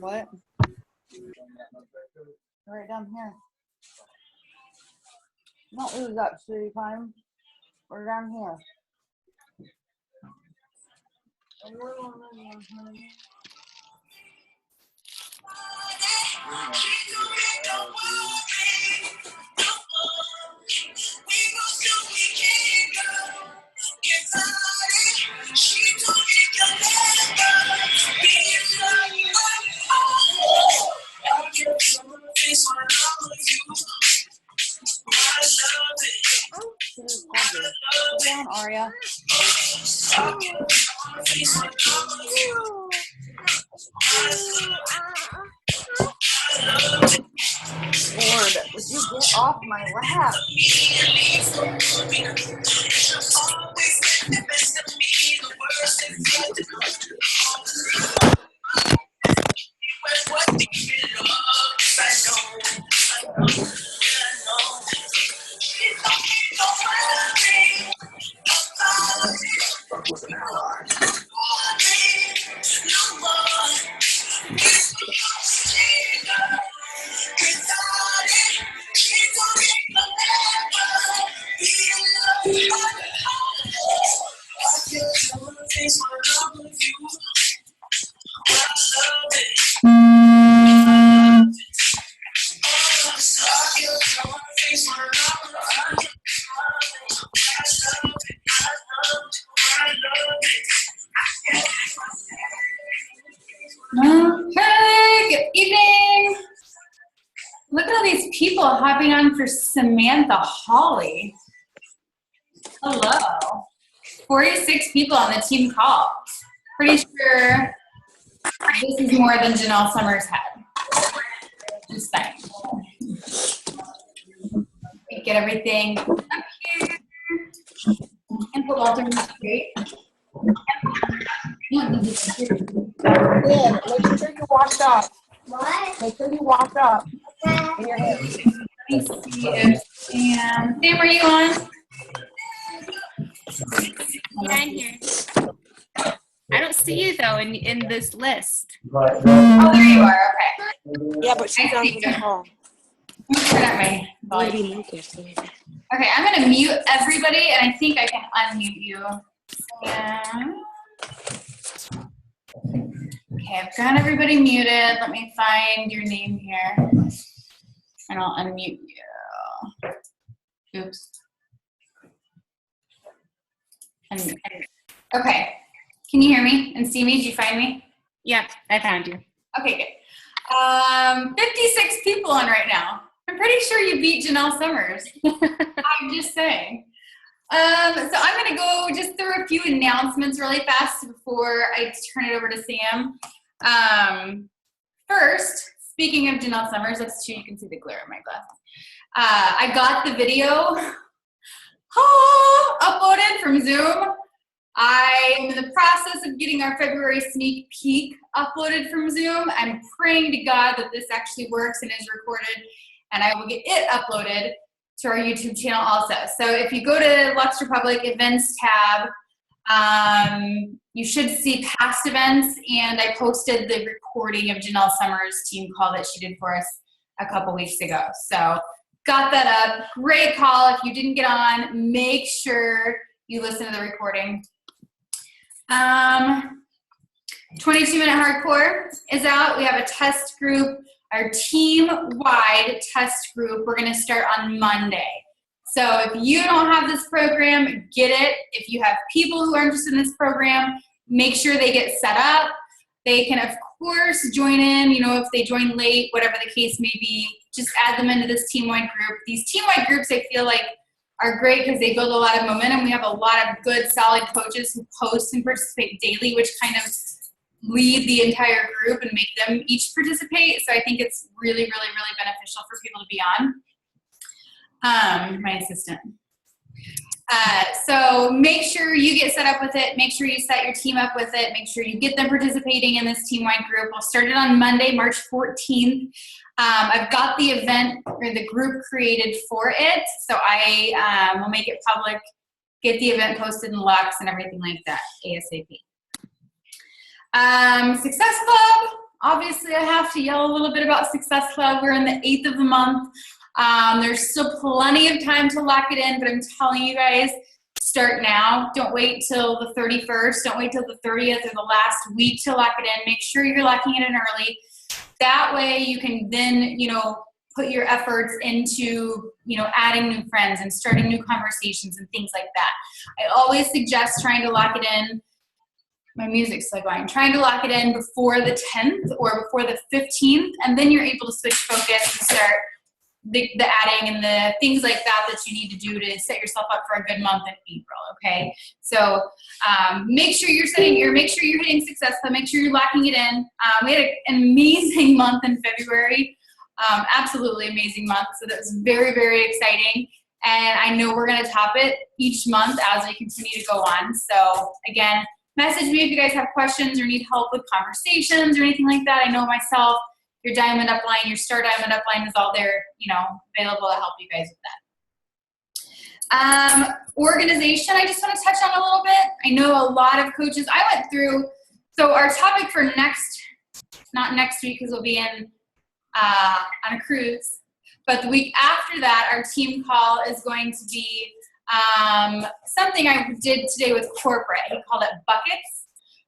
What? Right down here. Don't lose that city time. We're down here. Sit down, Aria. Lord, would you get off my lap? Okay, good evening. Look at all these people hopping on for Samantha Hawley. Hello. 46 people on the team call. Pretty sure this is more than Janelle Summers had. Just saying. Get everything up here. And put Walter in the straight. Yeah, make sure you washed up. What? Make sure you washed up in your hair. Let me see if Sam, are you on? Yeah, I'm here. I don't see you though in this list. Oh, there you are. Okay. Yeah, but she's on the call. Turn up my volume. Okay, I'm gonna mute everybody, and I think I can unmute you. And okay, I've got everybody muted. Let me find your name here, and I'll unmute you. Oops. Okay, can you hear me and see me? Did you find me? Yep, I found you. Okay, good. 56 people on right now. I'm pretty sure you beat Janelle Summers. I'm just saying. So I'm going to go just through a few announcements really fast before I turn it over to Sam. First, speaking of Janelle Summers, that's true, you can see the glare in my glasses. I got the video uploaded from Zoom. I am in the process of getting our February sneak peek uploaded from Zoom. I'm praying to God that this actually works and is recorded, and I will get it uploaded to our YouTube channel also. So if you go to Luxe Republic events tab, you should see past events, and I posted the recording of Janelle Summers' team call that she did for us a couple weeks ago. So got that up. Great call. If you didn't get on, make sure you listen to the recording. 22-minute hardcore is out. We have a test group, our team-wide test group. We're going to start on Monday. So if you don't have this program, get it. If you have people who are interested in this program, make sure they get set up. They can, of course, join in. You know, if they join late, whatever the case may be, just add them into this team-wide group. These team-wide groups, I feel like, are great because they build a lot of momentum. We have a lot of good, solid coaches who post and participate daily, which kind of lead the entire group and make them each participate. So I think it's really, really, really beneficial for people to be on. My assistant. So make sure you get set up with it. Make sure you set your team up with it. Make sure you get them participating in this team-wide group. We'll start it on Monday, March 14th. I've got the event or the group created for it, so I will make it public, get the event posted in Luxe and everything like that, ASAP. Success Club obviously I have to yell a little bit about Success Club. We're in the 8th of the month. There's still plenty of time to lock it in, but I'm telling you guys, start now. Don't wait till the 31st. Don't wait till the 30th or the last week to lock it in. Make sure you're locking it in early. That way you can then, put your efforts into, adding new friends and starting new conversations and things like that. I always suggest trying to lock it in. My music's still going. Trying to lock it in before the 10th or before the 15th, and then you're able to switch focus and start the adding and the things like that you need to do to set yourself up for a good month in April. Okay, so make sure you're hitting Success Club. Make sure you're locking it in. We had an amazing month in February, absolutely amazing month. So that was very, very exciting, and I know we're going to top it each month as we continue to go on. So again, message me if you guys have questions or need help with conversations or anything like that. I know myself. Your diamond upline, your star diamond upline is all there, available to help you guys with that. Organization, I just want to touch on a little bit. I know a lot of coaches, I went through, so our topic for not next week because we'll be on a cruise, but the week after that, our team call is going to be something I did today with corporate. He called it buckets.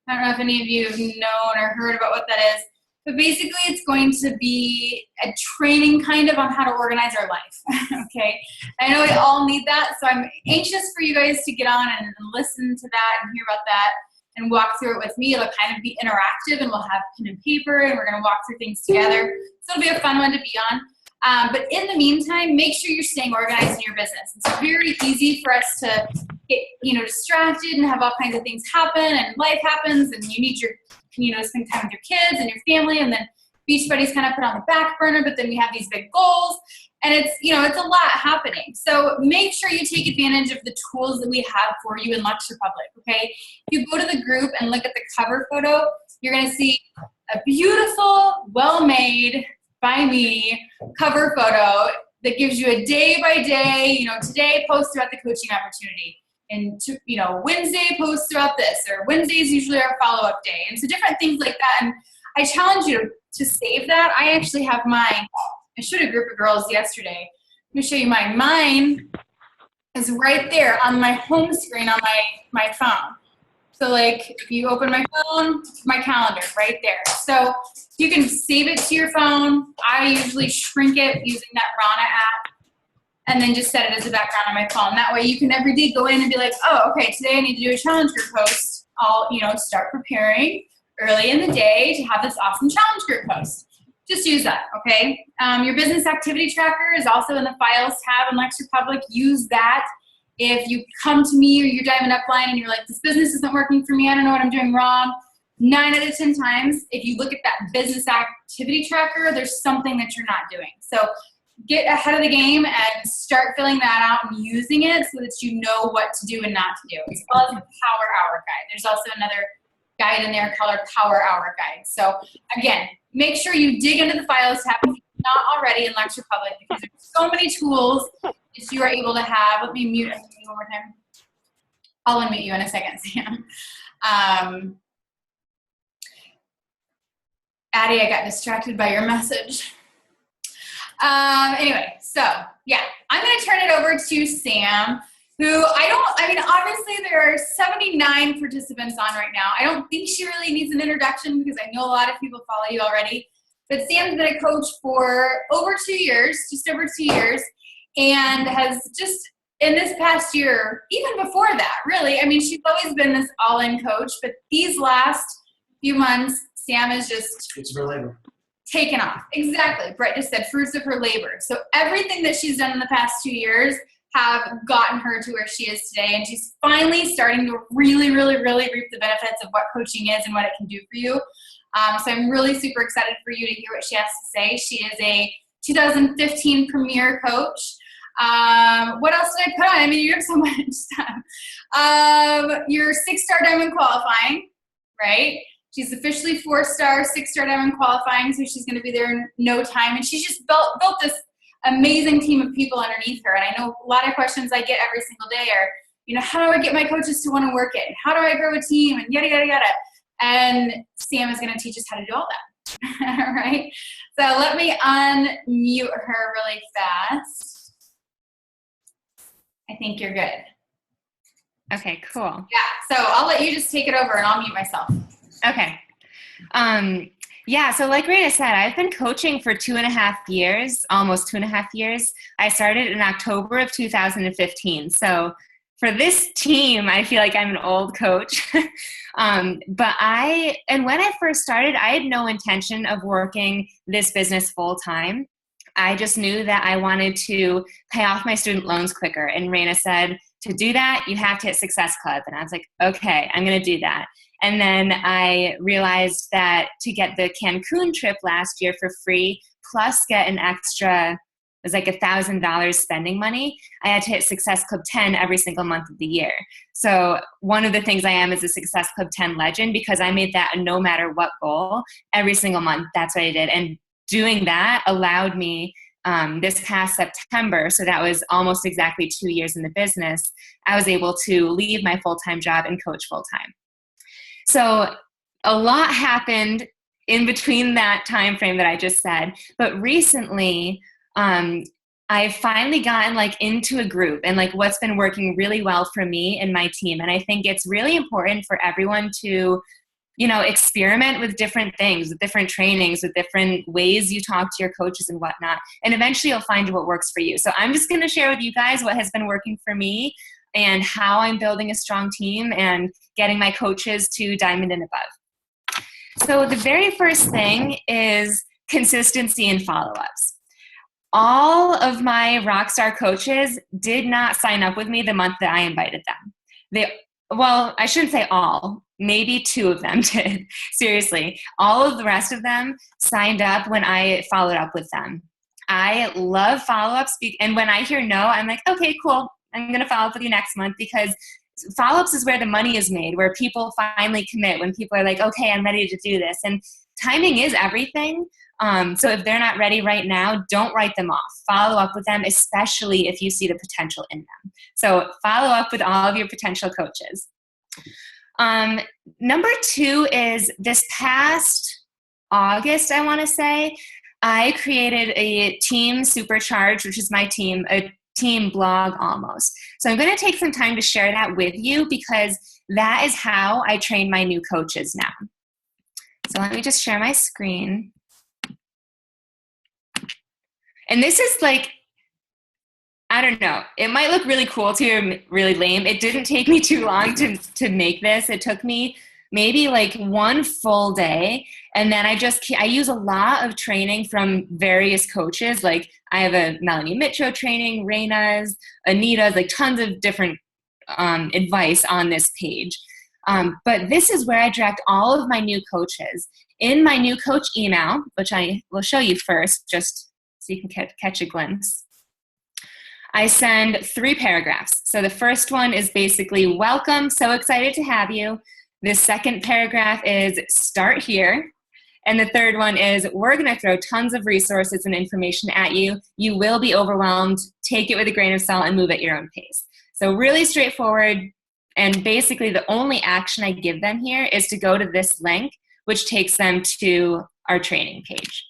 I don't know if any of you have known or heard about what that is. But basically, it's going to be a training kind of on how to organize our life, okay? I know we all need that, so I'm anxious for you guys to get on and listen to that and hear about that and walk through it with me. It'll kind of be interactive, and we'll have pen and paper, and we're going to walk through things together. So it'll be a fun one to be on. But in the meantime, make sure you're staying organized in your business. It's very easy for us to get, distracted and have all kinds of things happen, and life happens, and you need spend time with your kids and your family, and then Beachbody's kind of put on the back burner, but then we have these big goals, and it's a lot happening. So make sure you take advantage of the tools that we have for you in Luxe Republic, okay? If you go to the group and look at the cover photo, you're going to see a beautiful, well-made, by me, cover photo that gives you a day-by-day, today post about the coaching opportunity. And Wednesday posts throughout this, or Wednesday is usually our follow-up day, and so different things like that. And I challenge you to save that. I actually have mine. I showed a group of girls yesterday. Let me show you mine. Mine is right there on my home screen on my phone. So if you open my phone, my calendar right there. So you can save it to your phone. I usually shrink it using that Rana app, and then just set it as a background on my phone. That way you can every day go in and be like, oh, okay, today I need to do a challenge group post. I'll, start preparing early in the day to have this awesome challenge group post. Just use that, okay? Your business activity tracker is also in the files tab in Luxe Republic. Use that. If you come to me or your diamond upline and you're like, this business isn't working for me, I don't know what I'm doing wrong, 9 out of 10 times, if you look at that business activity tracker, there's something that you're not doing. So get ahead of the game and start filling that out and using it so that you know what to do and not to do, as well as the Power Hour Guide. There's also another guide in there called our Power Hour Guide. So again, make sure you dig into the files tab if you're not already in Luxe Republic, because there's so many tools that you are able to have. Let me mute you one more time. I'll unmute you in a second, Sam. Addie, I got distracted by your message. Anyway, so yeah, I'm going to turn it over to Sam, who obviously there are 79 participants on right now. I don't think she really needs an introduction because I know a lot of people follow you already. But Sam's been a coach for over 2 years, just over 2 years, and has just in this past year, even before that, really, she's always been this all-in coach, but these last few months, Sam is just... It's her labor. Taken off. Exactly. Brett just said fruits of her labor. So everything that she's done in the past 2 years have gotten her to where she is today. And she's finally starting to really, really, really reap the benefits of what coaching is and what it can do for you. So I'm really super excited for you to hear what she has to say. She is a 2015 Premier Coach. What else did I put on? You have so much stuff. You're 6-star Diamond qualifying, right? She's officially 4-star, 6-star Diamond qualifying, so she's going to be there in no time. And she's just built this amazing team of people underneath her. And I know a lot of questions I get every single day are, how do I get my coaches to want to work it? How do I grow a team? And yada, yada, yada. And Sam is going to teach us how to do all that. All right. So let me unmute her really fast. I think you're good. Okay, cool. Yeah. So I'll let you just take it over and I'll mute myself. Okay. Yeah, so like Raina said, I've been coaching for 2.5 years, almost 2.5 years. I started in October of 2015. So for this team, I feel like I'm an old coach. And when I first started, I had no intention of working this business full time. I just knew that I wanted to pay off my student loans quicker. And Raina said, to do that, you have to hit Success Club. And I was like, okay, I'm going to do that. And then I realized that to get the Cancun trip last year for free, plus get an extra, it was like $1,000 spending money, I had to hit Success Club 10 every single month of the year. So one of the things I am is a Success Club 10 legend because I made that a no matter what goal every single month. That's what I did. And doing that allowed me this past September, so that was almost exactly 2 years in the business, I was able to leave my full-time job and coach full-time. So a lot happened in between that time frame that I just said, but recently I've finally gotten like into a group and like what's been working really well for me and my team. And I think it's really important for everyone to, you know, experiment with different things, with different trainings, with different ways you talk to your coaches and whatnot. And eventually you'll find what works for you. So I'm just going to share with you guys what has been working for me and how I'm building a strong team and getting my coaches to diamond and above. So the very first thing is consistency and follow-ups. All of my rockstar coaches did not sign up with me the month that I invited them. Well, I shouldn't say all. Maybe 2 of them did. Seriously. All of the rest of them signed up when I followed up with them. I love follow-ups. And when I hear no, I'm like, okay, cool. I'm going to follow up with you next month because follow-ups is where the money is made, where people finally commit, when people are like, okay, I'm ready to do this. And timing is everything. So if they're not ready right now, don't write them off. Follow up with them, especially if you see the potential in them. So follow up with all of your potential coaches. Number 2 is this past August, I want to say, I created a Team Supercharge, which is my team, a team blog almost. So I'm going to take some time to share that with you because that is how I train my new coaches now. So let me just share my screen. And this is like, I don't know, it might look really cool to you or really lame. It didn't take me too long to make this. It took me maybe like 1 full day. And then I use a lot of training from various coaches. Like I have a Melanie Mitchell training, Raina's, Anita's, like tons of different advice on this page. But this is where I direct all of my new coaches. In my new coach email, which I will show you first, just so you can catch a glimpse. I send 3 paragraphs. So the first one is basically, welcome, so excited to have you. The second paragraph is, start here. And the third one is, we're going to throw tons of resources and information at you. You will be overwhelmed. Take it with a grain of salt and move at your own pace. So really straightforward. And basically the only action I give them here is to go to this link, which takes them to our training page.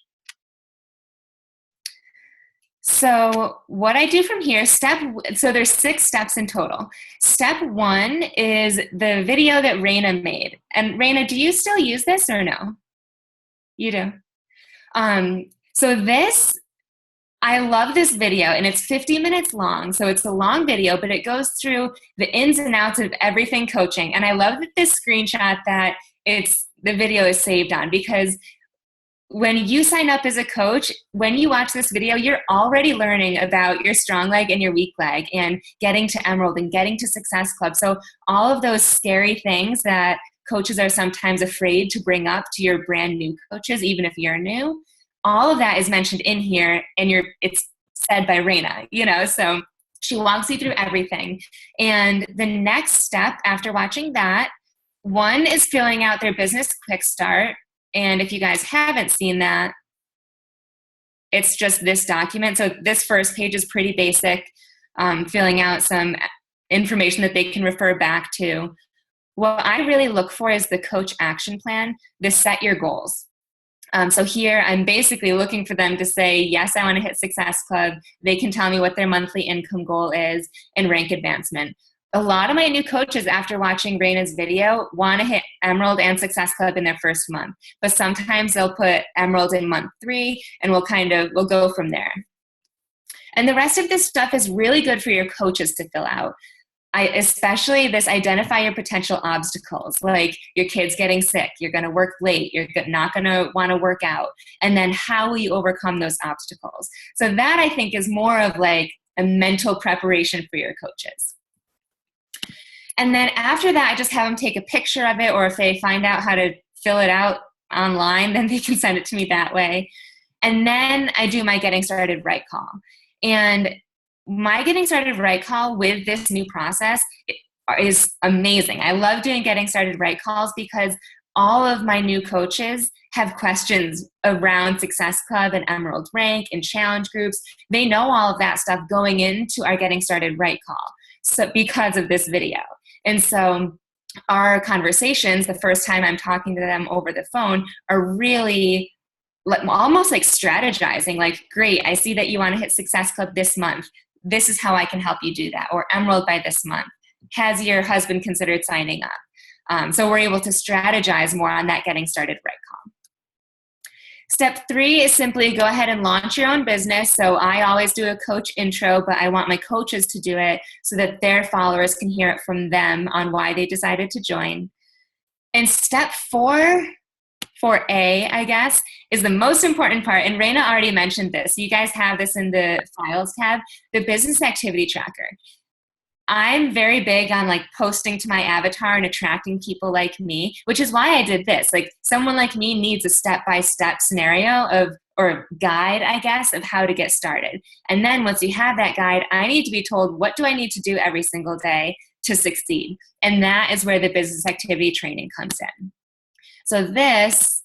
So what I do from here, so there's 6 steps in total. Step 1 is the video that Raina made. And Raina, do you still use this or no? You do. So this, I love this video, and it's 50 minutes long. So it's a long video, but it goes through the ins and outs of everything coaching. And I love that this screenshot that the video is saved on, because when you sign up as a coach, when you watch this video, you're already learning about your strong leg and your weak leg and getting to Emerald and getting to Success Club. So all of those scary things that coaches are sometimes afraid to bring up to your brand new coaches, even if you're new, all of that is mentioned in here, and it's said by Raina, so she walks you through everything. And the next step after watching that, 1 is filling out their business quick start. And if you guys haven't seen that, it's just this document. So this first page is pretty basic, filling out some information that they can refer back to. What I really look for is the coach action plan, the set your goals. So here I'm basically looking for them to say, yes, I want to hit Success Club. They can tell me what their monthly income goal is and rank advancement. A lot of my new coaches, after watching Raina's video, want to hit Emerald and Success Club in their first month. But sometimes they'll put Emerald in month 3, and we'll go from there. And the rest of this stuff is really good for your coaches to fill out. Especially this identify your potential obstacles, like your kid's getting sick, you're going to work late, you're not going to want to work out, and then how will you overcome those obstacles? So that, I think, is more of like a mental preparation for your coaches. And then after that, I just have them take a picture of it, or if they find out how to fill it out online, then they can send it to me that way. And then I do my Getting Started Right call. And my Getting Started Right call with this new process is amazing. I love doing Getting Started Right calls because all of my new coaches have questions around Success Club and Emerald Rank and challenge groups. They know all of that stuff going into our Getting Started Right call, so because of this video. And so our conversations, the first time I'm talking to them over the phone, are really almost like strategizing, like, great, I see that you want to hit Success Club this month. This is how I can help you do that. Or Emerald by this month. Has your husband considered signing up? So we're able to strategize more on that Getting Started Right call. Step 3 is simply go ahead and launch your own business. So I always do a coach intro, but I want my coaches to do it so that their followers can hear it from them on why they decided to join. And step 4, 4A, I guess, is the most important part. And Raina already mentioned this. You guys have this in the files tab, the business activity tracker. I'm very big on like posting to my avatar and attracting people like me, which is why I did this. Like someone like me needs a step-by-step scenario or guide, I guess, of how to get started. And then once you have that guide, I need to be told, what do I need to do every single day to succeed? And that is where the business activity training comes in. So this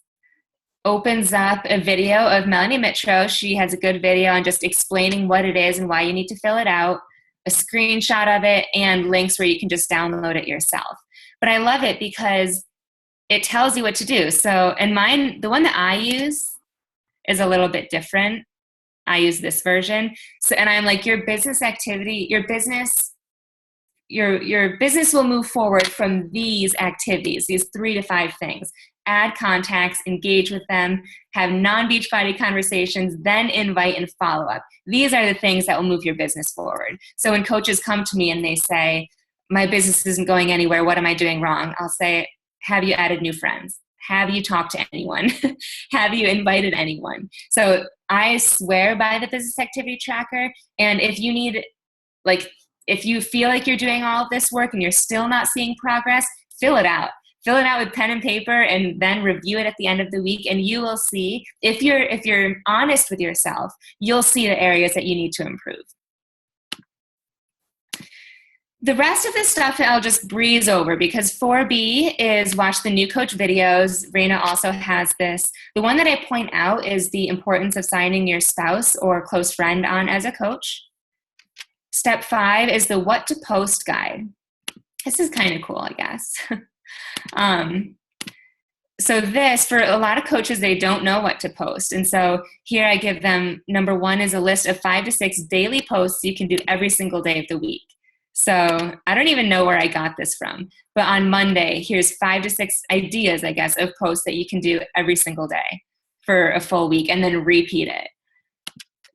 opens up a video of Melanie Mitro. She has a good video on just explaining what it is and why you need to fill it out, a screenshot of it, and links where you can just download it yourself. But I love it because it tells you what to do. So, and mine, the one that I use is a little bit different. I use this version. So, and I'm like, your business activity, your business will move forward from these activities, these 3 to 5 things. Add contacts, engage with them, have non-Beachbody conversations, then invite and follow up. These are the things that will move your business forward. So when coaches come to me and they say, my business isn't going anywhere, what am I doing wrong? I'll say, have you added new friends? Have you talked to anyone? Have you invited anyone? So I swear by the business activity tracker. And if you need, like, if you feel like you're doing all of this work and you're still not seeing progress, fill it out. Fill it out with pen and paper and then review it at the end of the week, and you will see, if you're honest with yourself, you'll see the areas that you need to improve. The rest of this stuff I'll just breeze over because 4B is watch the new coach videos. Raina also has this. The one that I point out is the importance of signing your spouse or close friend on as a coach. Step 5 is the what to post guide. This is kind of cool, I guess. So this, for a lot of coaches, they don't know what to post. And so here I give them, number 1 is a list of 5 to 6 daily posts you can do every single day of the week. So I don't even know where I got this from, but on Monday, here's 5 to 6 ideas, I guess, of posts that you can do every single day for a full week and then repeat it.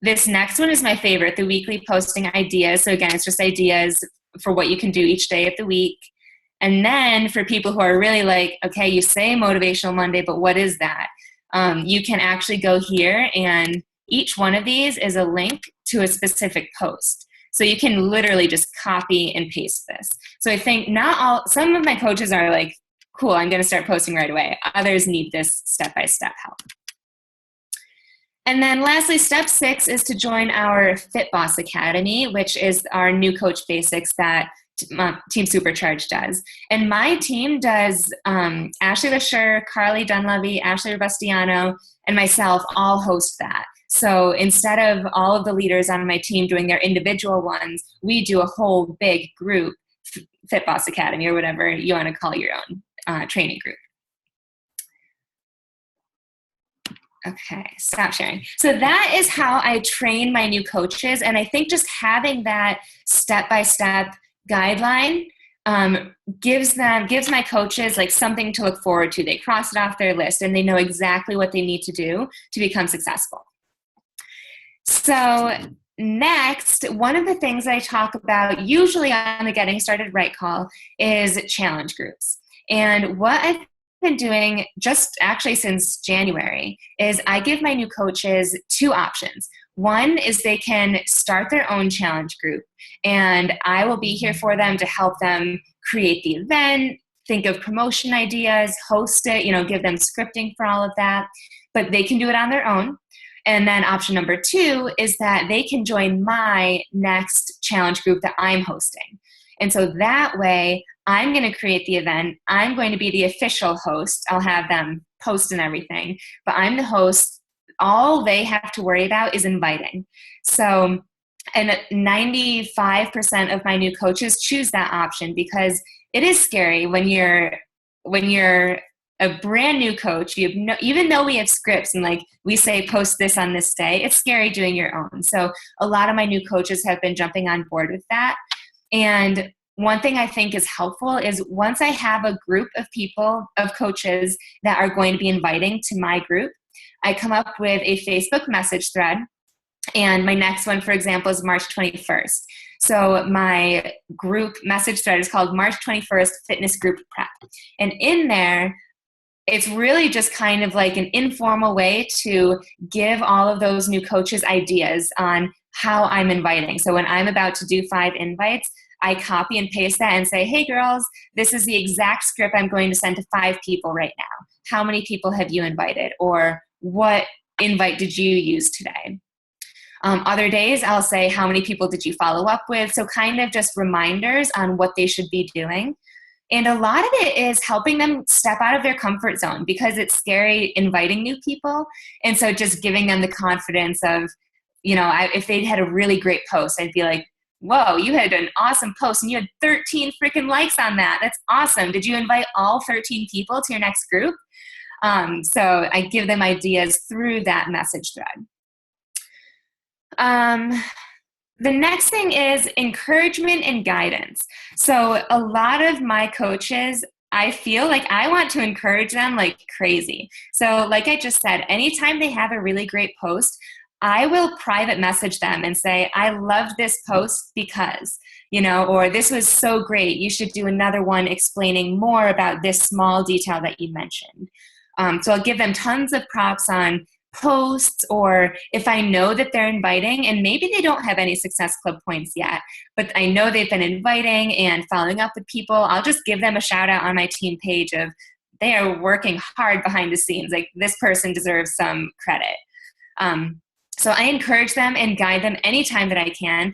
This next one is my favorite, the weekly posting ideas. So again, it's just ideas for what you can do each day of the week. And then for people who are really like, okay, you say Motivational Monday, but what is that? You can actually go here, and each one of these is a link to a specific post. So you can literally just copy and paste this. So I think some of my coaches are like, cool, I'm going to start posting right away. Others need this step-by-step help. And then lastly, step 6 is to join our Fit Boss Academy, which is our new coach basics that Team Supercharge does. And my team does, Ashley LaSure, Carly Dunleavy, Ashley Robustiano, and myself all host that. So instead of all of the leaders on my team doing their individual ones, we do a whole big group, Fit Boss Academy or whatever you want to call your own training group. Okay, stop sharing. So that is how I train my new coaches. And I think just having that step-by-step guideline gives my coaches like something to look forward to. They cross it off their list and they know exactly what they need to do to become successful. So next, one of the things I talk about usually on the Getting Started Right call is challenge groups. And what I've been doing just actually since January is I give my new coaches two options. One is they can start their own challenge group, and I will be here for them to help them create the event, think of promotion ideas, host it, give them scripting for all of that, but they can do it on their own. And then option number two is that they can join my next challenge group that I'm hosting. And so that way, I'm going to create the event. I'm going to be the official host. I'll have them post and everything, but I'm the host. All they have to worry about is inviting. So, and 95% of my new coaches choose that option because it is scary when you're a brand new coach. Even though we have scripts and like we say post this on this day, it's scary doing your own. So a lot of my new coaches have been jumping on board with that. And one thing I think is helpful is once I have a group of people, of coaches that are going to be inviting to my group, I come up with a Facebook message thread. And my next one, for example, is March 21st. So my group message thread is called March 21st Fitness Group Prep. And in there, it's really just kind of like an informal way to give all of those new coaches ideas on how I'm inviting. So when I'm about to do 5 invites, I copy and paste that and say, hey girls, this is the exact script I'm going to send to 5 people right now. How many people have you invited? Or what invite did you use today? Other days I'll say, how many people did you follow up with? So kind of just reminders on what they should be doing. And a lot of it is helping them step out of their comfort zone because it's scary inviting new people. And so just giving them the confidence of, if they had a really great post, I'd be like, whoa, you had an awesome post and you had 13 freaking likes on that. That's awesome. Did you invite all 13 people to your next group? So I give them ideas through that message thread. The next thing is encouragement and guidance. So a lot of my coaches, I feel like I want to encourage them like crazy. So like I just said, anytime they have a really great post, I will private message them and say, I loved this post because, or this was so great. You should do another one explaining more about this small detail that you mentioned. So I'll give them tons of props on posts, or if I know that they're inviting and maybe they don't have any Success Club points yet, but I know they've been inviting and following up with people, I'll just give them a shout out on my team page of they are working hard behind the scenes. Like this person deserves some credit. So I encourage them and guide them anytime that I can.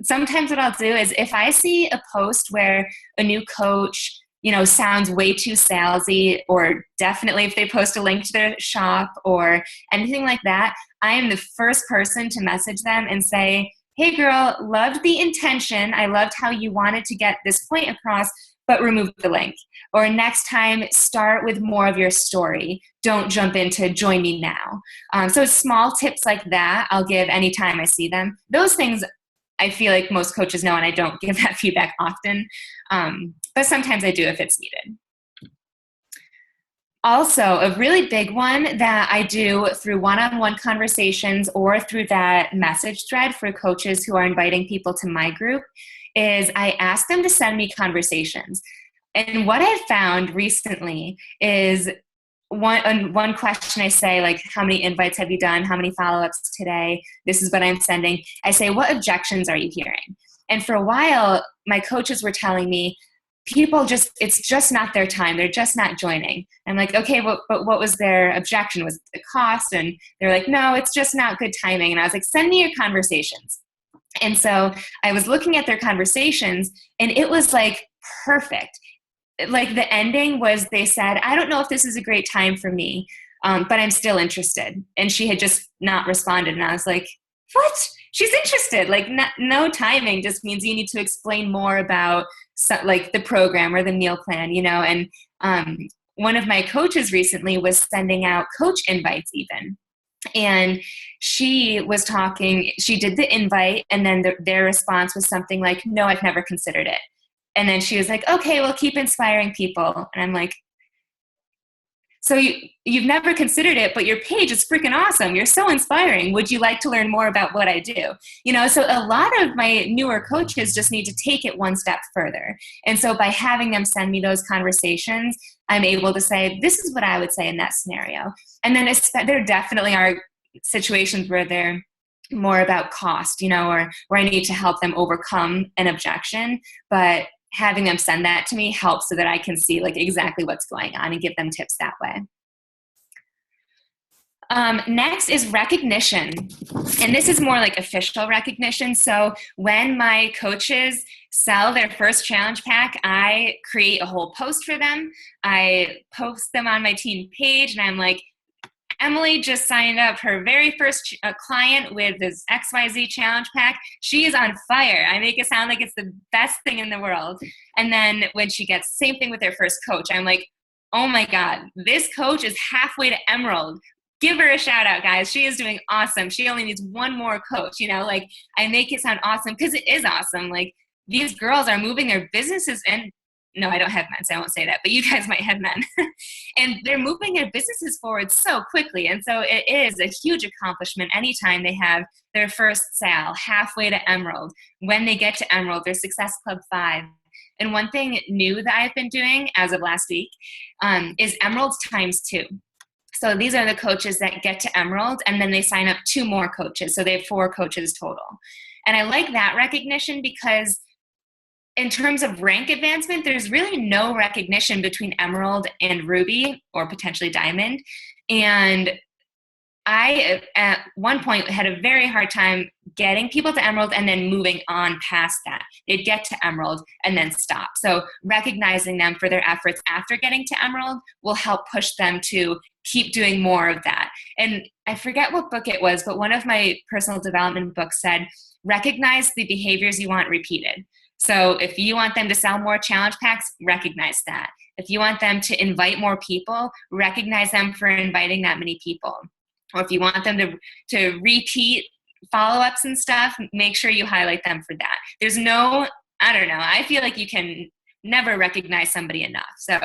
Sometimes what I'll do is if I see a post where a new coach, sounds way too salesy, or definitely if they post a link to their shop or anything like that, I am the first person to message them and say, hey girl, loved the intention. I loved how you wanted to get this point across, but remove the link. Or next time, start with more of your story. Don't jump into join me now. So small tips like that, I'll give anytime I see them. Those things I feel like most coaches know, and I don't give that feedback often. But sometimes I do if it's needed. Also, a really big one that I do through one-on-one conversations or through that message thread for coaches who are inviting people to my group is I ask them to send me conversations. And what I've found recently is one question I say, like, how many invites have you done? How many follow-ups today? This is what I'm sending. I say, what objections are you hearing? And for a while, my coaches were telling me, it's just not their time. They're just not joining. I'm like, okay, but what was their objection? Was it the cost? And they're like, no, it's just not good timing. And I was like, send me your conversations. And so I was looking at their conversations and it was like perfect. Like the ending was, they said, I don't know if this is a great time for me, but I'm still interested. And she had just not responded. And I was like, what? She's interested. Like no timing just means you need to explain more about like the program or the meal plan, and one of my coaches recently was sending out coach invites even. And she was talking, she did the invite, and then their response was something like, no, I've never considered it. And then she was like, okay, well, keep inspiring people. And I'm like, so you've never considered it, but your page is freaking awesome. You're so inspiring. Would you like to learn more about what I do? You know, so a lot of my newer coaches just need to take it one step further. And so by having them send me those conversations, I'm able to say, this is what I would say in that scenario. And then there definitely are situations where they're more about cost, you know, or where I need to help them overcome an objection. But having them send that to me helps so that I can see like exactly what's going on and give them tips that way. Next is recognition. And this is more like official recognition. So when my coaches sell their first challenge pack, I create a whole post for them. I post them on my team page, and I'm like, Emily just signed up her very first client with this XYZ challenge pack. She is on fire. I make it sound like it's the best thing in the world. And then when she gets same thing with their first coach, I'm like, oh my God, this coach is halfway to Emerald. Give her a shout out, guys. She is doing awesome. She only needs one more coach, you know, like I make it sound awesome because it is awesome. Like these girls are moving their businesses, and no, I don't have men, so I won't say that, but you guys might have men. And they're moving their businesses forward so quickly. And so it is a huge accomplishment anytime they have their first sale halfway to Emerald. When they get to Emerald, their Success Club 5. And one thing new that I've been doing as of last week is Emeralds ×2. So these are the coaches that get to Emerald, and then they sign up 2 more coaches. So they have 4 coaches total. And I like that recognition because in terms of rank advancement, there's really no recognition between Emerald and Ruby, or potentially Diamond. And I, at one point, had a very hard time getting people to Emerald and then moving on past that. They'd get to Emerald and then stop. So recognizing them for their efforts after getting to Emerald will help push them to keep doing more of that. And I forget what book it was, but one of my personal development books said, recognize the behaviors you want repeated. So if you want them to sell more challenge packs, recognize that. If you want them to invite more people, recognize them for inviting that many people. Or if you want them to repeat follow-ups and stuff, make sure you highlight them for that. There's no, I don't know, I feel like you can never recognize somebody enough. So,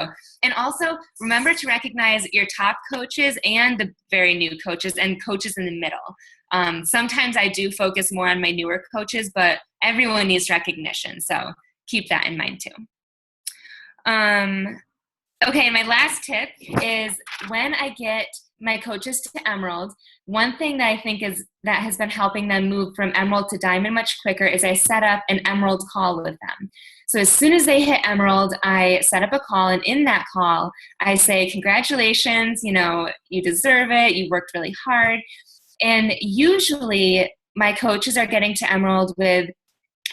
and also remember to recognize your top coaches and the very new coaches and coaches in the middle. Sometimes I do focus more on my newer coaches, but everyone needs recognition. So keep that in mind too. Okay, my last tip is when I get my coaches to Emerald, one thing that I think that has been helping them move from Emerald to Diamond much quicker is I set up an Emerald call with them. So as soon as they hit Emerald, I set up a call, and in that call, I say, congratulations, you know, you deserve it, you worked really hard. And usually my coaches are getting to Emerald with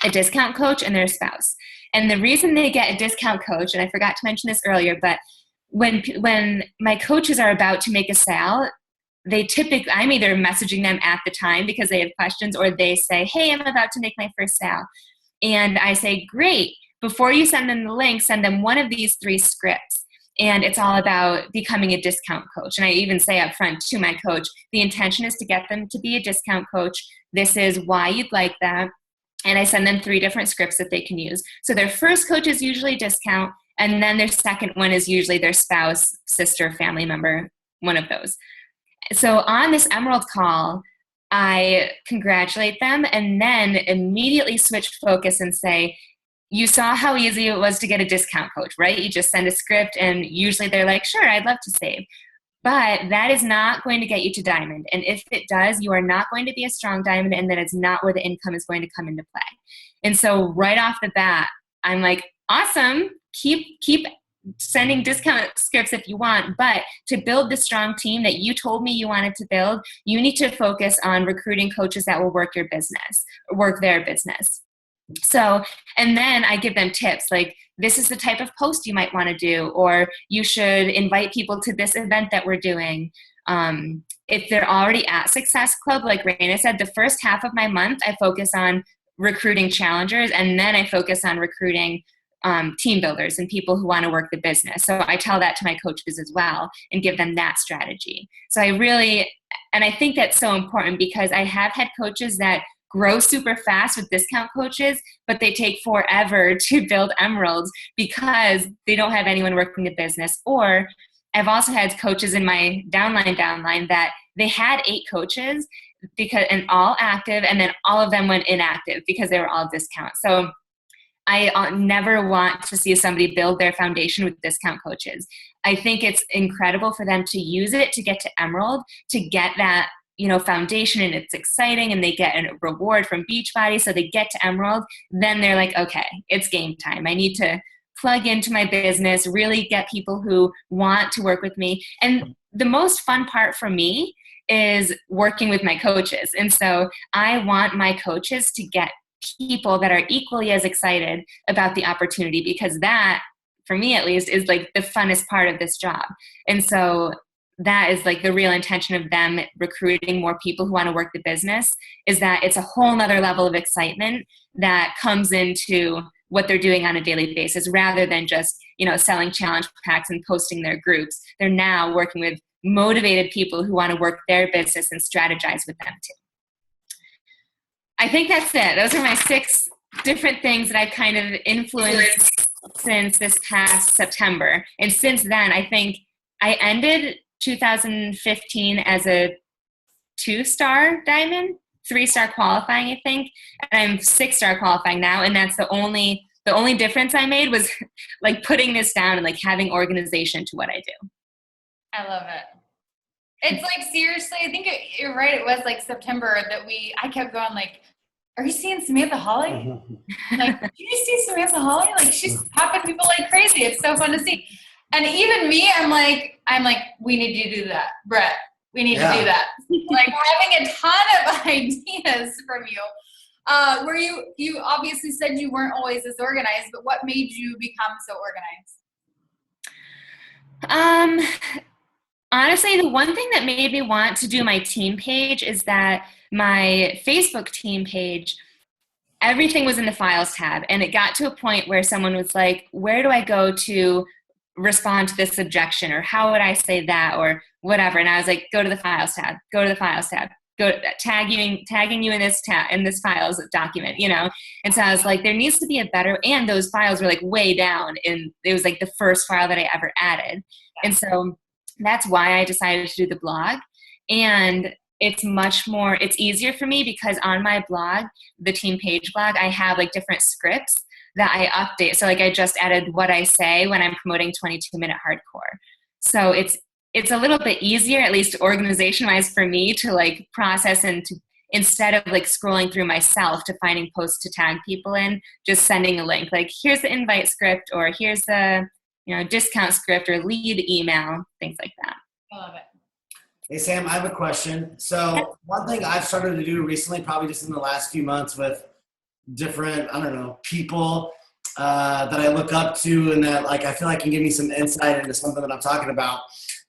a discount coach and their spouse. And the reason they get a discount coach, and I forgot to mention this earlier, but when my coaches are about to make a sale, I'm either messaging them at the time because they have questions, or they say, hey, I'm about to make my first sale. And I say, great, before you send them the link, send them one of these 3 scripts. And it's all about becoming a discount coach. And I even say up front to my coach, the intention is to get them to be a discount coach. This is why you'd like that. And I send them 3 different scripts that they can use. So their first coach is usually discount, and then their second one is usually their spouse, sister, family member, one of those. So on this Emerald call, I congratulate them and then immediately switch focus and say, you saw how easy it was to get a discount coach, right? You just send a script and usually they're like, sure, I'd love to save. But that is not going to get you to Diamond. And if it does, you are not going to be a strong Diamond, and that is not where the income is going to come into play. And so right off the bat, I'm like, awesome, keep sending discount scripts if you want, but to build the strong team that you told me you wanted to build, you need to focus on recruiting coaches that will work their business. So, and then I give them tips like, this is the type of post you might want to do, or you should invite people to this event that we're doing. If they're already at Success Club, like Raina said, the first half of my month, I focus on recruiting challengers, and then I focus on recruiting team builders and people who want to work the business. So I tell that to my coaches as well and give them that strategy. So I think that's so important because I have had coaches that grow super fast with discount coaches, but they take forever to build emeralds because they don't have anyone working the business. Or I've also had coaches in my downline that they had 8 coaches and all active, and then all of them went inactive because they were all discount. So I never want to see somebody build their foundation with discount coaches. I think it's incredible for them to use it to get to Emerald, to get that, foundation, and it's exciting, and they get a reward from Beachbody, so they get to Emerald. Then they're like, okay, it's game time. I need to plug into my business, really get people who want to work with me. And the most fun part for me is working with my coaches. And so I want my coaches to get people that are equally as excited about the opportunity, because that, for me at least, is like the funnest part of this job. And so that is like the real intention of them recruiting more people who want to work the business, is that it's a whole nother level of excitement that comes into what they're doing on a daily basis, rather than just, selling challenge packs and posting their groups. They're now working with motivated people who want to work their business and strategize with them too. I think that's it. Those are my 6 different things that I've kind of influenced since this past September. And since then, I think I ended 2015 as a 2-star diamond, 3-star qualifying, I think. And I'm 6-star qualifying now. And that's the only difference I made was like putting this down and like having organization to what I do. I love it. It's like, seriously, I think you're right. It was like September that I kept going like, are you seeing Samantha Hawley? Like, do you see Samantha Hawley? Like, she's popping people like crazy. It's so fun to see. And even me, I'm like, we need to do that, Brett. We need to do that. Like, having a ton of ideas from you. Where you obviously said you weren't always this organized, but what made you become so organized? Honestly, the one thing that made me want to do my team page is that my Facebook team page, everything was in the files tab. And it got to a point where someone was like, where do I go to respond to this objection? Or how would I say that? Or whatever. And I was like, go to the files tab, go to the files tab, go tagging you in this files document, And so I was like, there needs to be a better, and those files were like way down. And it was like the first file that I ever added. And so that's why I decided to do the blog. And it's easier for me because on my blog, the team page blog, I have like different scripts that I update. So like I just added what I say when I'm promoting 22-minute hardcore. So it's a little bit easier, at least organization-wise for me, to like process and to, instead of like scrolling through myself to finding posts to tag people in, just sending a link. Like, here's the invite script, or here's the discount script or lead email, things like that. I love it. Hey, Sam, I have a question. So one thing I've started to do recently, probably just in the last few months with different, people that I look up to and that like I feel like can give me some insight into something that I'm talking about,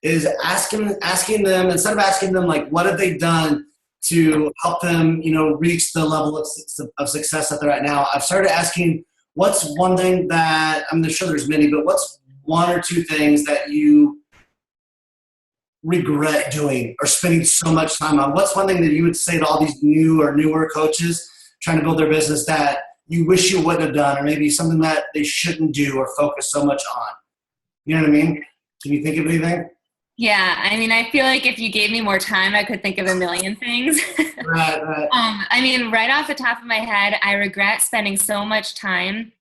is asking them, instead of asking them like what have they done to help them, reach the level of success that they're at now, I've started asking, what's one thing that, I'm sure there's many, but what's 1 or 2 things that you regret doing or spending so much time on? What's one thing that you would say to all these new or newer coaches trying to build their business that you wish you wouldn't have done, or maybe something that they shouldn't do or focus so much on? You know what I mean? Can you think of anything? Yeah, I feel like if you gave me more time, I could think of a million things. Right. Right off the top of my head, I regret spending so much time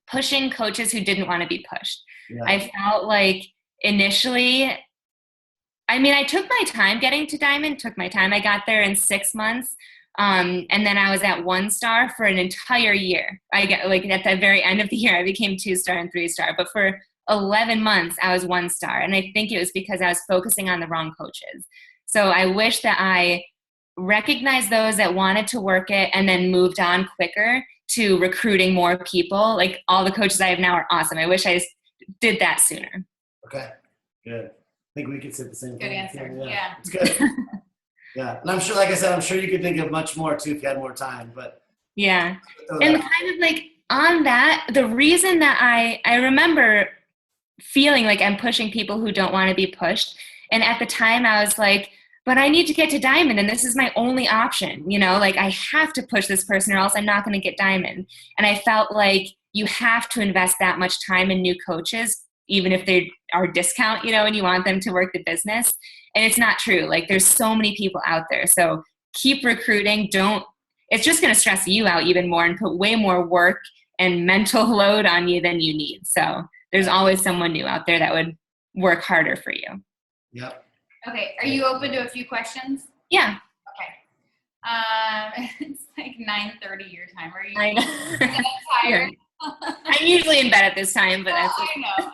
pushing coaches who didn't want to be pushed. Yeah. I felt like initially, I took my time getting to Diamond, I got there in 6 months. And then I was at 1-star for an entire year. I get like at the very end of the year, I became 2-star and 3-star, but for 11 months I was 1-star. And I think it was because I was focusing on the wrong coaches. So I wish that I recognized those that wanted to work it and then moved on quicker to recruiting more people. Like, all the coaches I have now are awesome. I wish I did that sooner. Okay, good. I think we could say the same thing. Good answer. Yeah. It's good. Yeah. And I'm sure, like I said, I'm sure you could think of much more too if you had more time, but. Yeah. And kind of like, on that, the reason that I remember feeling like I'm pushing people who don't want to be pushed. And at the time I was like, but I need to get to diamond and this is my only option. You know, like I have to push this person or else I'm not going to get diamond. And I felt like you have to invest that much time in new coaches, even if they are discount, you know, and you want them to work the business. And it's not true. Like there's so many people out there. So keep recruiting. It's just going to stress you out even more and put way more work and mental load on you than you need. So there's always someone new out there that would work harder for you. Yep. Okay. Are you open to a few questions? Yeah. Okay. It's like 9:30 your time. Are you I know. tired? I'm usually in bed at this time, but that's I know.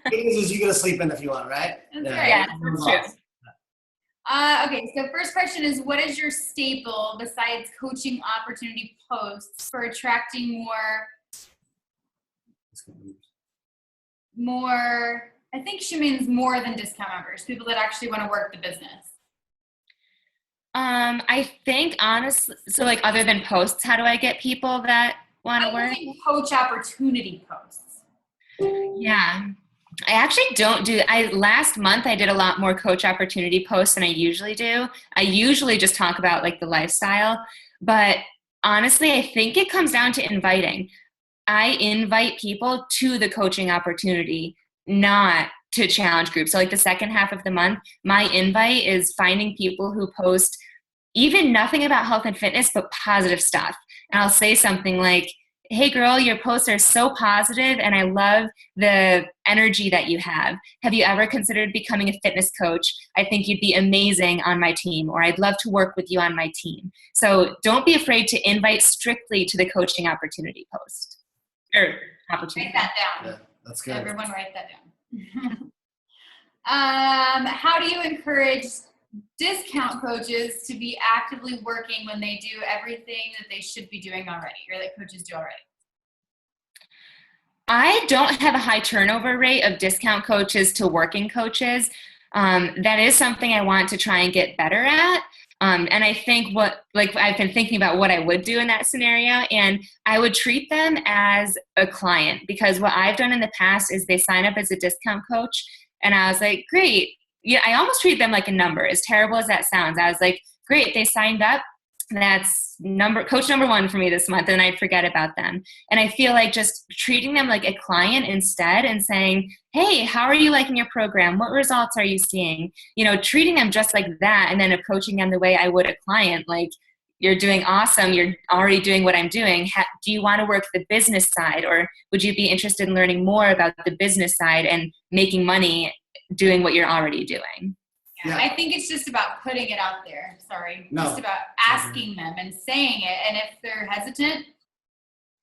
Good news is you get to sleep in if you want, right? That's Yeah. Yeah, that's true. Okay, so first question is, what is your staple besides coaching opportunity posts for attracting more, I think she means more than discount members, people that actually want to work the business. I think honestly, so like other than posts, how do I get people that want to work? Coach opportunity posts. Yeah. I actually don't do, last month I did a lot more coach opportunity posts than I usually do. I usually just talk about like the lifestyle, but honestly, I think it comes down to inviting. I invite people to the coaching opportunity, not to challenge groups. So like the second half of the month, my invite is finding people who post even nothing about health and fitness, but positive stuff. And I'll say something like, hey girl, your posts are so positive and I love the energy that you have. Have you ever considered becoming a fitness coach? I think you'd be amazing on my team, or I'd love to work with you on my team. So don't be afraid to invite strictly to the coaching opportunity post. Or opportunity. Write that down. Yeah, that's good. Everyone write that down. How do you encourage discount coaches to be actively working when they do everything that they should be doing already, or that coaches do already? I don't have a high turnover rate of discount coaches to working coaches. That is something I want to try and get better at. And I think I've been thinking about what I would do in that scenario, and I would treat them as a client, because what I've done in the past is they sign up as a discount coach and I was like, great. Yeah, I almost treat them like a number, as terrible as that sounds. I was like, great, they signed up. That's coach number one for me this month, and I'd forget about them. And I feel like just treating them like a client instead and saying, hey, how are you liking your program? What results are you seeing? You know, treating them just like that, and then approaching them the way I would a client, like, you're doing awesome. You're already doing what I'm doing. Do you want to work the business side, or would you be interested in learning more about the business side and making money doing what you're already doing? Yeah. I think it's just about putting it out there. Just about asking them and saying it. And if they're hesitant,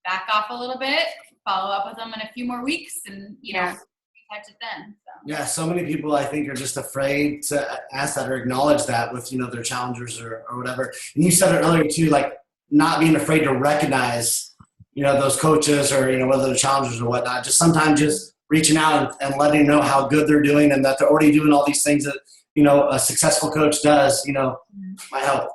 back off a little bit, follow up with them in a few more weeks, and you know, catch it then. So. Yeah, so many people I think are just afraid to ask that or acknowledge that with, you know, their challengers or whatever. And you said it earlier too, like not being afraid to recognize, you know, those coaches or, you know, whether they're challengers or whatnot. Just sometimes just reaching out and letting them know how good they're doing and that they're already doing all these things that, you know, a successful coach does, you know, might help.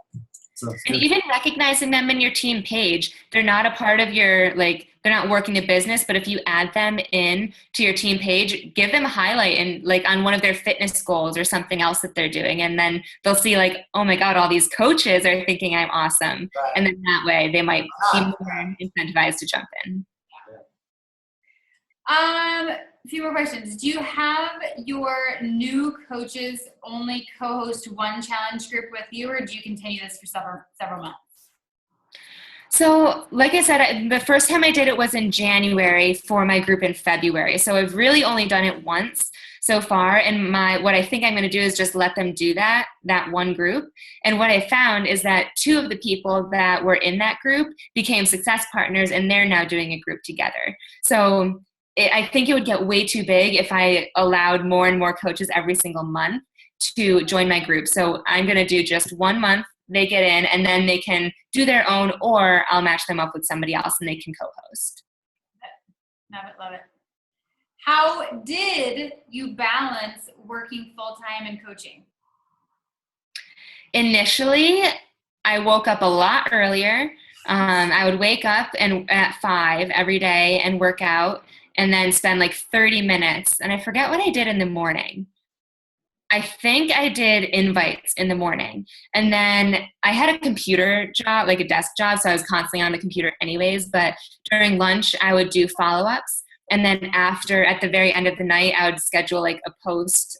So, and even recognizing them in your team page. They're not a part of your, like, they're not working a business, but if you add them in to your team page, give them a highlight and like on one of their fitness goals or something else that they're doing. And then they'll see like, oh my God, all these coaches are thinking I'm awesome. Right. And then that way they might be more incentivized to jump in. A few more questions. Do you have your new coaches only co-host one challenge group with you, or do you continue this for several months? So, like I said, the first time I did it was in January for my group in February. So I've really only done it once so far. And what I think I'm going to do is just let them do that one group. And what I found is that two of the people that were in that group became success partners, and they're now doing a group together. So I think it would get way too big if I allowed more and more coaches every single month to join my group. So I'm going to do just 1 month. They get in, and then they can do their own, or I'll match them up with somebody else and they can co-host. Love it. How did you balance working full-time and coaching? Initially, I woke up a lot earlier. I would wake up and at 5 every day and work out and then spend like 30 minutes. And I forget what I did in the morning. I think I did invites in the morning. And then I had a computer job, like a desk job. So I was constantly on the computer anyways. But during lunch, I would do follow-ups. And then at the very end of the night, I would schedule like a post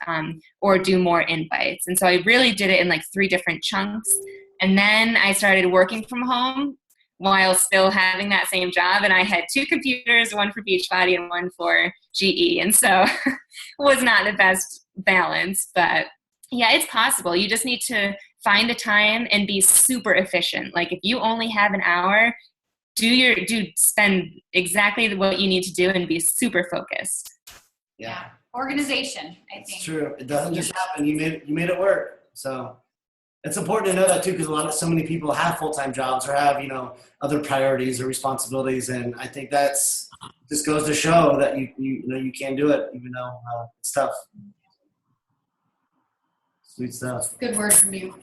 or do more invites. And so I really did it in like 3 different chunks. And then I started working from home while still having that same job. And I had 2 computers, one for Beachbody and one for GE. And so it was not the best balance, but yeah, it's possible. You just need to find the time and be super efficient. Like if you only have an hour, spend exactly what you need to do and be super focused. Yeah. Organization, I think. It's true. It doesn't just happen. You made it work. So it's important to know that too, because so many people have full-time jobs or have, other priorities or responsibilities. And I think just goes to show that you can do it, even though it's tough. Sweet stuff. Good word from you.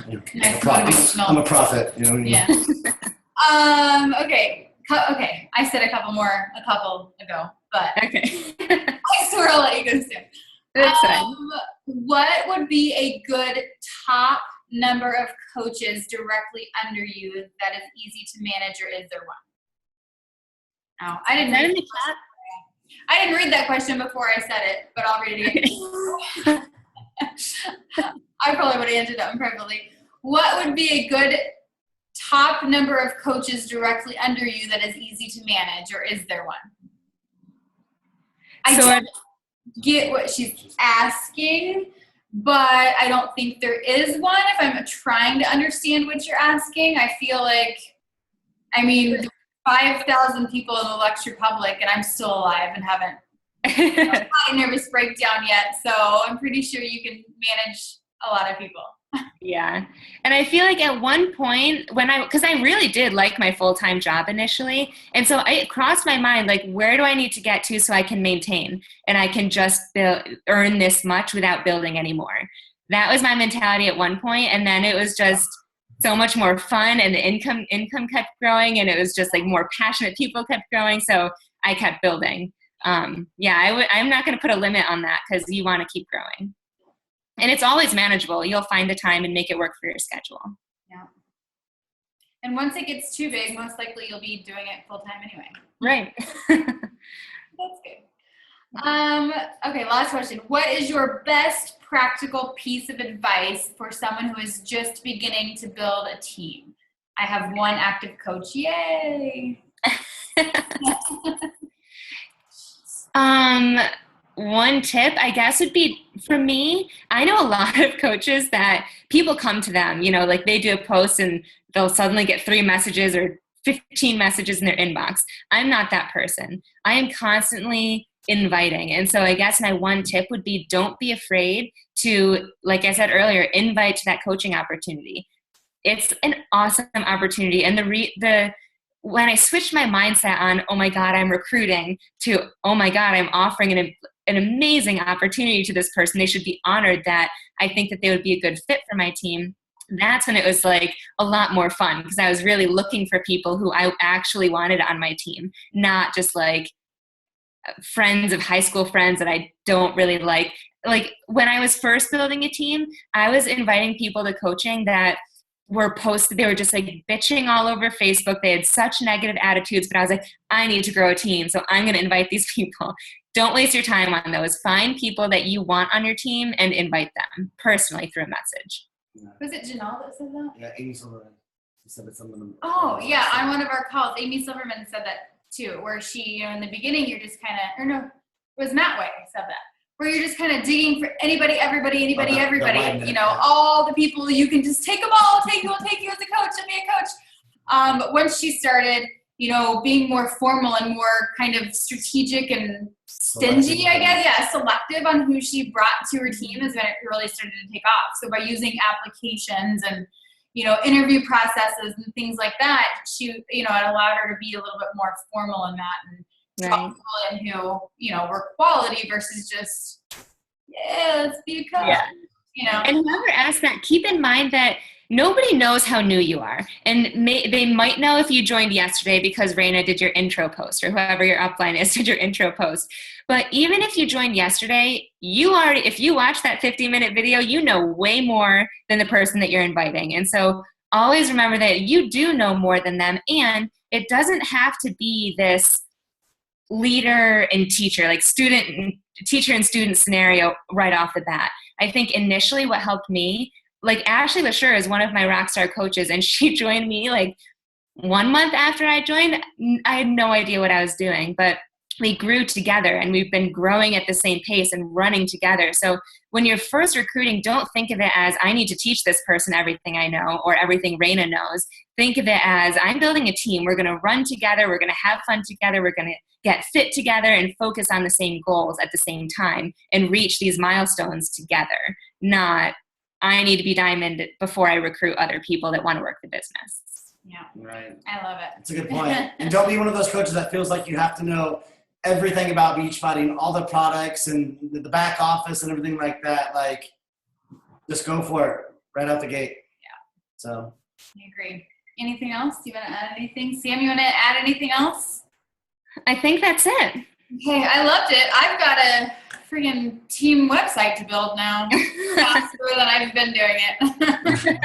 I'm a prophet. Yeah. Okay. I said a couple ago, but Okay. I swear I'll let you go soon. That's fine. What would be a good top number of coaches directly under you that is easy to manage, or is there one? Oh, I didn't read that question before I said it, but I'll read it again. I probably would have answered that one perfectly. What would be a good top number of coaches directly under you that is easy to manage, or is there one? I don't get what she's asking, but I don't think there is one. If I'm trying to understand what you're asking, I feel like, 5,000 people in the Luxe Republic, and I'm still alive and haven't had a nervous breakdown yet. So I'm pretty sure you can manage a lot of people. Yeah. And I feel like at one point because I really did like my full-time job initially. And so it crossed my mind, like, where do I need to get to so I can maintain and I can just earn this much without building anymore? That was my mentality at one point. And then it was just so much more fun, and the income kept growing, and it was just like more passionate people kept growing. So I kept building. I'm not going to put a limit on that, because you want to keep growing. And it's always manageable. You'll find the time and make it work for your schedule. Yeah. And once it gets too big, most likely you'll be doing it full time anyway. Right. That's good. Okay, last question. What is your best practical piece of advice for someone who is just beginning to build a team? I have one active coach. Yay. One tip, I guess, would be, for me, I know a lot of coaches that people come to them, like they do a post and they'll suddenly get 3 messages or 15 messages in their inbox. I'm not that person. I am constantly inviting. And so I guess my one tip would be, don't be afraid to, like I said earlier, invite to that coaching opportunity. It's an awesome opportunity. And when I switched my mindset on, oh my God, I'm recruiting, to, oh my God, I'm offering an amazing opportunity to this person, they should be honored that I think that they would be a good fit for my team. That's when it was like a lot more fun, because I was really looking for people who I actually wanted on my team, not just like friends of high school friends that I don't really like. Like when I was first building a team, I was inviting people to coaching that they were just like bitching all over Facebook. They had such negative attitudes, but I was like, I need to grow a team, so I'm going to invite these people. Don't waste your time on those. Find people that you want on your team and invite them personally through a message. Yeah. Was it Janelle that said that? Yeah, Amy Silverman said it. Yeah, on one of our calls, Amy Silverman said that too, where she, in the beginning, you're just kind of, or no, it was Matt Way said that, where you're just kind of digging for anybody, everybody, all the people. You can just take them all, we'll take you as a coach and be a coach. But once she started, being more formal and more kind of strategic and stingy, I guess, selective on who she brought to her team, is when it really started to take off. So by using applications and, interview processes and things like that, she, it allowed her to be a little bit more formal in that, and talk people in who, were quality versus just, let's be a coach. Yeah. And whoever asks that, keep in mind that nobody knows how new you are. And they might know if you joined yesterday because Raina did your intro post, or whoever your upline is did your intro post. But even if you joined yesterday, if you watch that 50-minute video, you know way more than the person that you're inviting. And so always remember that you do know more than them, and it doesn't have to be this leader and teacher, like teacher and student scenario right off the bat. I think initially what helped me, like Ashley LaSure is one of my rockstar coaches, and she joined me like 1 month after I joined. I had no idea what I was doing, but we grew together, and we've been growing at the same pace and running together. So when you're first recruiting, don't think of it as I need to teach this person everything I know or everything Raina knows. Think of it as I'm building a team. We're going to run together. We're going to have fun together. We're going to get fit together and focus on the same goals at the same time and reach these milestones together. Not I need to be diamond before I recruit other people that want to work the business. Yeah. Right. I love it. That's a good point. And don't be one of those coaches that feels like you have to know everything about beachbody, all the products and the back office and everything like that. Like, just go for it right out the gate. Yeah. So. I agree. Anything else? Do you want to add anything? Sam, you want to add anything else? I think that's it. Okay, I loved it. I've got a freaking team website to build now. Faster than I've been doing it.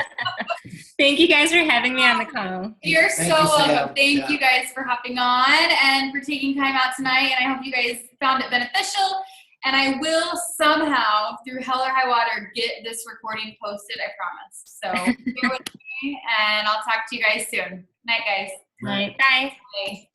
Thank you guys for having me on the call. You're Thank so you, Sam. welcome. Thank you guys for hopping on and for taking time out tonight. And I hope you guys found it beneficial. And I will somehow, through hell or high water, get this recording posted, I promise. So bear with me, and I'll talk to you guys soon. Night, guys. Bye. Bye. Bye.